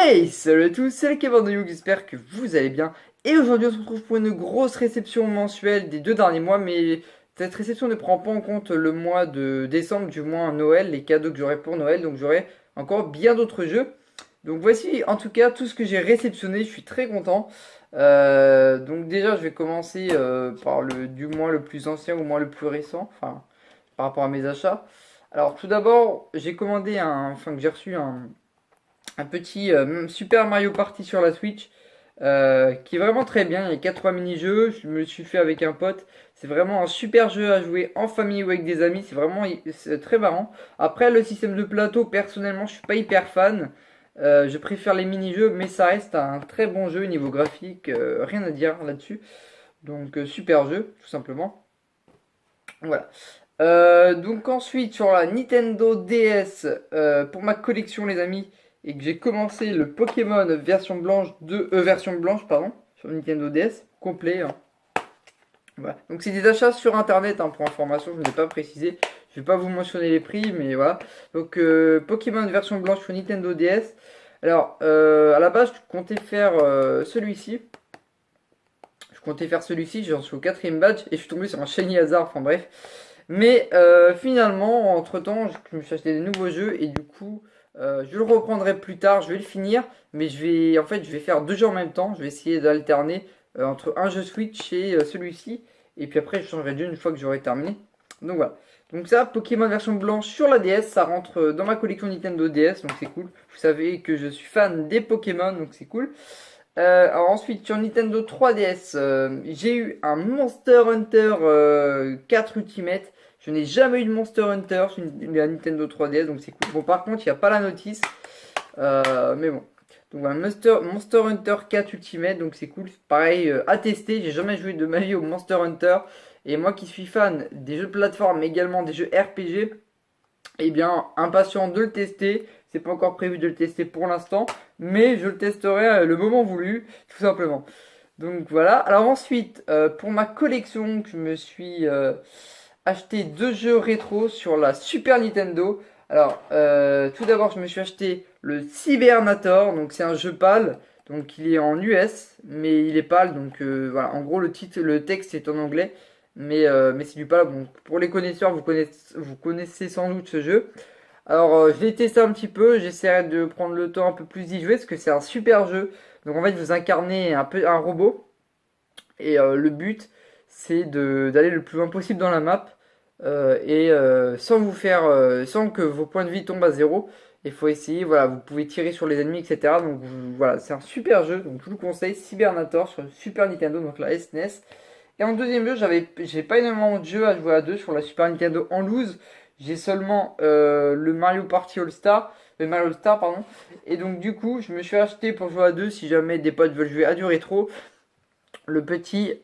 Hey, salut à tous, c'est le Kevin de Youg, j'espère que vous allez bien. Et aujourd'hui on se retrouve pour une grosse réception mensuelle des 2 derniers mois, mais cette réception ne prend pas en compte le mois de décembre, du moins Noël, les cadeaux que j'aurai pour Noël, donc j'aurai encore bien d'autres jeux. Donc voici en tout cas tout ce que j'ai réceptionné, je suis très content. Donc déjà je vais commencer par du moins le plus ancien au moins le plus récent, enfin par rapport à mes achats. Alors tout d'abord j'ai commandé enfin que j'ai reçu un petit Super Mario Party sur la Switch qui est vraiment très bien. Il y a 4 mini-jeux, je me le suis fait avec un pote. C'est vraiment un super jeu à jouer en famille ou avec des amis, c'est très marrant. Après, le système de plateau, personnellement, je suis pas hyper fan. Je préfère les mini-jeux, mais ça reste un très bon jeu niveau graphique, rien à dire là-dessus. Donc, super jeu, tout simplement. Voilà. Donc ensuite sur la Nintendo DS pour ma collection les amis et que j'ai commencé le Pokémon version blanche pardon sur Nintendo DS complet hein. Voilà. Donc c'est des achats sur internet hein, pour information, je ne l'ai pas précisé, je vais pas vous mentionner les prix mais voilà. Donc Pokémon version blanche sur Nintendo DS. Alors à la base je comptais faire celui-ci. J'en suis au 4ème badge et je suis tombé sur un shiny hasard, enfin bref. Mais finalement, entre-temps, je me suis acheté des nouveaux jeux et du coup, je le reprendrai plus tard, je vais le finir, mais je vais faire 2 jeux en même temps. Je vais essayer d'alterner entre un jeu Switch et celui-ci, et puis après, je changerai de jeu une fois que j'aurai terminé. Donc voilà. Donc ça, Pokémon version blanche sur la DS, ça rentre dans ma collection Nintendo DS, donc c'est cool. Vous savez que je suis fan des Pokémon, donc c'est cool. Alors ensuite sur Nintendo 3DS, j'ai eu un Monster Hunter 4 Ultimate. Je n'ai jamais eu de Monster Hunter sur la Nintendo 3DS, donc c'est cool. Bon par contre il n'y a pas la notice, mais bon. Donc voilà, Monster Hunter 4 Ultimate, donc c'est cool. Pareil, à tester, j'ai jamais joué de ma vie au Monster Hunter. Et moi qui suis fan des jeux de plateforme, mais également des jeux RPG, eh bien, impatient de le tester. C'est pas encore prévu de le tester pour l'instant, mais je le testerai le moment voulu, tout simplement. Donc voilà. Alors ensuite, pour ma collection, je me suis acheté 2 jeux rétro sur la Super Nintendo. Alors, tout d'abord, je me suis acheté le Cybernator. Donc c'est un jeu PAL. Donc il est en US, mais il est PAL. Donc voilà. En gros, le texte est en anglais. Mais c'est du PAL. Bon, pour les connaisseurs, vous connaissez sans doute ce jeu. Alors, je l'ai testé un petit peu, j'essaierai de prendre le temps un peu plus d'y jouer parce que c'est un super jeu. Donc en fait, vous incarnez un robot et le but c'est d'aller le plus loin possible dans la map sans que vos points de vie tombent à zéro. Il faut essayer, voilà, vous pouvez tirer sur les ennemis, etc. Donc voilà, c'est un super jeu, donc je vous le conseille, Cybernator sur Super Nintendo, donc la SNES. Et en deuxième jeu, j'ai pas énormément de jeux à jouer à deux sur la Super Nintendo en loose. J'ai seulement le Mario Party All Star, le Mario All Star pardon. Et donc du coup, je me suis acheté pour jouer à deux si jamais des potes veulent jouer à du rétro, le petit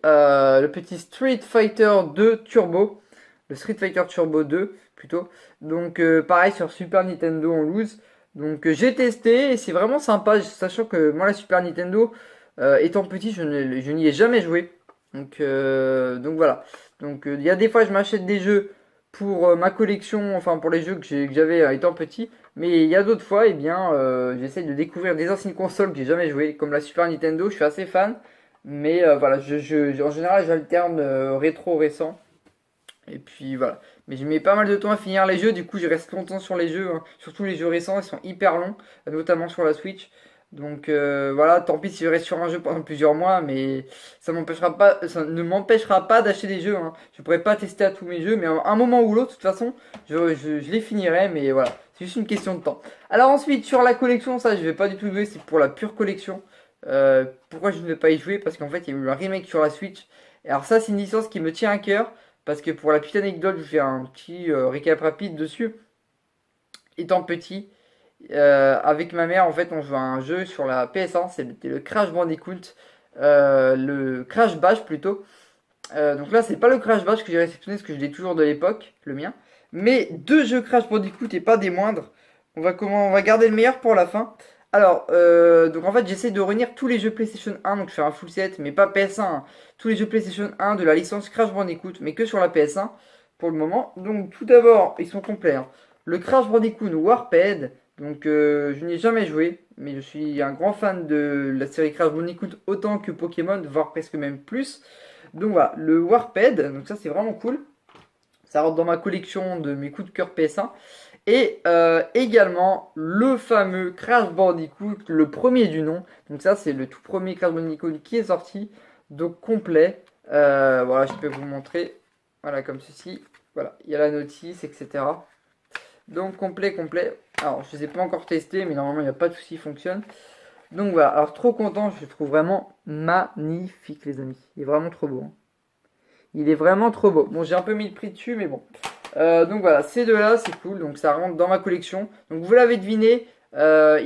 Street Fighter 2 Turbo, le Street Fighter Turbo 2 plutôt. Donc pareil sur Super Nintendo en loose. Donc j'ai testé et c'est vraiment sympa, sachant que moi la Super Nintendo, étant petit, je n'y ai jamais joué. Donc voilà. Donc il y a des fois je m'achète des jeux pour ma collection, enfin pour les jeux que j'avais étant petit. Mais il y a d'autres fois, eh bien, j'essaye de découvrir des anciennes consoles que j'ai jamais joué, comme la Super Nintendo. Je suis assez fan, mais voilà, en général j'alterne rétro récent. Et puis voilà. Mais je mets pas mal de temps à finir les jeux, du coup je reste longtemps sur les jeux, hein. Surtout les jeux récents, ils sont hyper longs, notamment sur la Switch. Donc voilà, tant pis si je reste sur un jeu pendant plusieurs mois, mais ça ne m'empêchera pas d'acheter des jeux, hein. Je pourrais pas tester à tous mes jeux, mais à un moment ou l'autre, de toute façon, je les finirai, mais voilà, c'est juste une question de temps. Alors ensuite, sur la collection, ça je vais pas du tout jouer, c'est pour la pure collection. Pourquoi je ne vais pas y jouer? Parce qu'en fait, il y a eu un remake sur la Switch. Et alors ça, c'est une licence qui me tient à cœur. Parce que pour la petite anecdote, je vais faire un petit récap rapide dessus. Étant petit, avec ma mère, en fait, on jouait à un jeu sur la PS1, c'était le Crash Bandicoot, le Crash Bash plutôt. Donc là, c'est pas le Crash Bash que j'ai réceptionné, parce que je l'ai toujours de l'époque, le mien. Mais 2 jeux Crash Bandicoot et pas des moindres. On va garder le meilleur pour la fin. Alors, donc en fait, j'essaie de réunir tous les jeux PlayStation 1, donc je fais un full set, mais pas PS1, hein. Tous les jeux PlayStation 1 de la licence Crash Bandicoot, mais que sur la PS1 pour le moment. Donc tout d'abord, ils sont complets, hein. Le Crash Bandicoot Warped, Donc je n'y ai jamais joué, mais je suis un grand fan de la série Crash Bandicoot autant que Pokémon, voire presque même plus. Donc voilà, le Warped, donc ça c'est vraiment cool. Ça rentre dans ma collection de mes coups de cœur PS1. Et également le fameux Crash Bandicoot, le premier du nom. Donc ça c'est le tout premier Crash Bandicoot qui est sorti, donc complet. Voilà, je peux vous montrer. Voilà, comme ceci. Voilà, il y a la notice, etc. Donc complet, complet. Alors je ne les ai pas encore testés, mais normalement il n'y a pas de souci, il fonctionne. Donc voilà, alors trop content, je le trouve vraiment magnifique les amis. Il est vraiment trop beau, hein. Il est vraiment trop beau. Bon, j'ai un peu mis le prix dessus, mais bon. Donc voilà, ces deux-là, c'est cool. Donc ça rentre dans ma collection. Donc vous l'avez deviné, il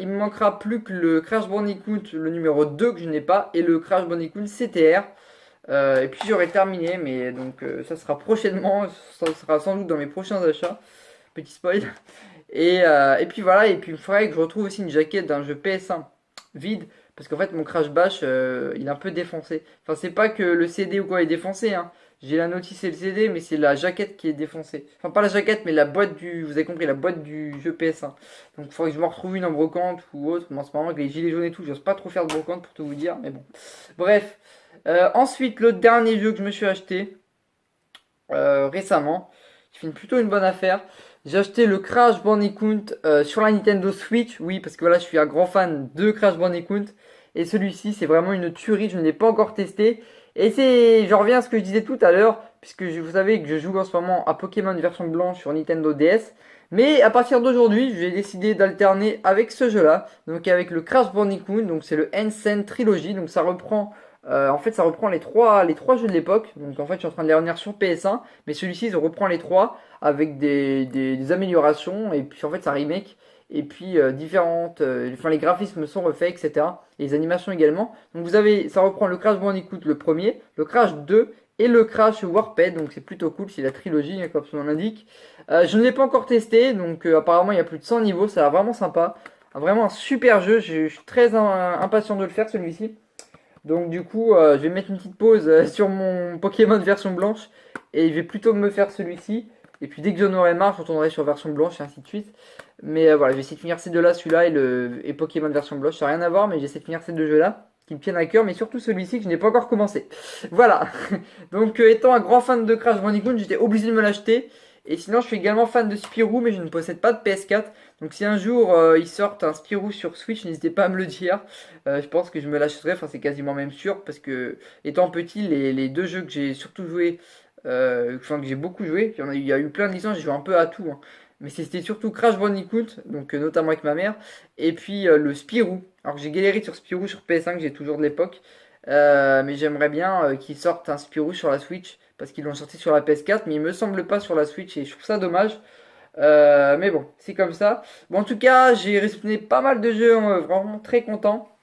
me manquera plus que le Crash Bandicoot, le numéro 2 que je n'ai pas, et le Crash Bandicoot CTR. Et puis j'aurai terminé, mais donc ça sera prochainement, ça sera sans doute dans mes prochains achats. Petit spoil. Et puis voilà, et puis il faudrait que je retrouve aussi une jaquette d'un jeu PS1 vide. Parce qu'en fait, mon Crash Bash, il est un peu défoncé. Enfin, c'est pas que le CD ou quoi est défoncé, hein. J'ai la notice et le CD, mais c'est la jaquette qui est défoncée. Enfin, pas la jaquette, mais la boîte du. Vous avez compris, la boîte du jeu PS1. Donc, il faudrait que je me retrouve une en brocante ou autre. Mais en ce moment, avec les gilets jaunes et tout, j'ose pas trop faire de brocante pour tout vous dire. Mais bon. Bref. Ensuite, le dernier jeu que je me suis acheté récemment, qui fait plutôt une bonne affaire. J'ai acheté le Crash Bandicoot sur la Nintendo Switch. Oui, parce que voilà, je suis un grand fan de Crash Bandicoot. Et celui-ci, c'est vraiment une tuerie. Je ne l'ai pas encore testé. Et je reviens à ce que je disais tout à l'heure, puisque vous savez que je joue en ce moment à Pokémon version blanche sur Nintendo DS. Mais à partir d'aujourd'hui, j'ai décidé d'alterner avec ce jeu-là, donc avec le Crash Bandicoot. Donc c'est le N-Sen Trilogy. Donc ça reprend, en fait, ça reprend les trois jeux de l'époque. Donc en fait, je suis en train de les revenir sur PS1, mais celui-ci, il reprend les trois avec des améliorations. Et puis en fait, ça remake. Et puis différentes, enfin les graphismes sont refaits, etc. Et les animations également. Donc vous avez, ça reprend le Crash Bandicoot le premier, le Crash 2 et le Crash Warped. Donc c'est plutôt cool, c'est la trilogie, hein, comme son nom l'indique. Je ne l'ai pas encore testé, donc apparemment il y a plus de 100 niveaux, ça a l'air vraiment sympa. Vraiment un super jeu, je suis très impatient de le faire celui-ci. Donc du coup, je vais mettre une petite pause sur mon Pokémon version blanche et je vais plutôt me faire celui-ci. Et puis dès que j'en aurai marre, je retournerai sur version blanche et ainsi de suite. Mais voilà, je vais essayer de finir ces deux-là, celui-là et Pokémon version blanche. Ça n'a rien à voir, mais j'essaie de finir ces deux jeux-là qui me tiennent à cœur, mais surtout celui-ci que je n'ai pas encore commencé. Voilà. Donc étant un grand fan de Crash Bandicoot, j'étais obligé de me l'acheter. Et sinon, je suis également fan de Spirou, mais je ne possède pas de PS4. Donc si un jour ils sortent un Spirou sur Switch, n'hésitez pas à me le dire. Je pense que je me l'achèterai, enfin c'est quasiment même sûr, parce que étant petit, les deux jeux que j'ai surtout joué, enfin que j'ai beaucoup joué, il y a eu plein de licences, j'ai joué un peu à tout, hein. Mais c'était surtout Crash Bandicoot, donc notamment avec ma mère, et puis le Spirou. Alors j'ai galéré sur Spirou sur PS5, j'ai toujours de l'époque, mais j'aimerais bien qu'ils sortent un Spirou sur la Switch, parce qu'ils l'ont sorti sur la PS4, mais il me semble pas sur la Switch, et je trouve ça dommage. Mais bon, c'est comme ça. Bon, en tout cas, j'ai respecté pas mal de jeux, vraiment très content.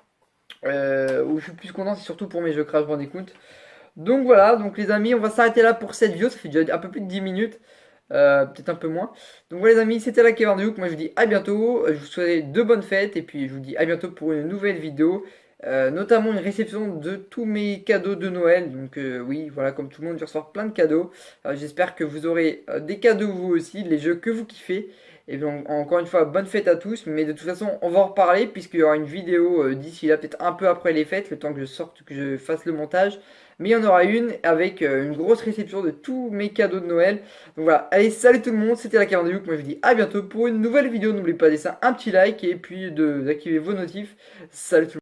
Où je suis plus content, c'est surtout pour mes jeux Crash Bandicoot. Donc voilà, donc les amis, on va s'arrêter là pour cette vidéo. Ça fait déjà un peu plus de 10 minutes, peut-être un peu moins. Donc voilà les amis, c'était la Kevin Duke. Moi je vous dis à bientôt. Je vous souhaite de bonnes fêtes et puis je vous dis à bientôt pour une nouvelle vidéo. Notamment une réception de tous mes cadeaux de Noël. Donc oui, voilà, comme tout le monde, je vais recevoir plein de cadeaux. J'espère que vous aurez des cadeaux vous aussi, les jeux que vous kiffez. Et donc encore une fois, bonne fête à tous. Mais de toute façon, on va en reparler puisqu'il y aura une vidéo d'ici là, peut-être un peu après les fêtes, le temps que je sorte, que je fasse le montage. Mais il y en aura une avec une grosse réception de tous mes cadeaux de Noël. Donc voilà, allez, salut tout le monde, c'était la Kevin Duke. Moi je vous dis à bientôt pour une nouvelle vidéo. N'oubliez pas de laisser un petit like et puis d'activer vos notifs. Salut tout le monde.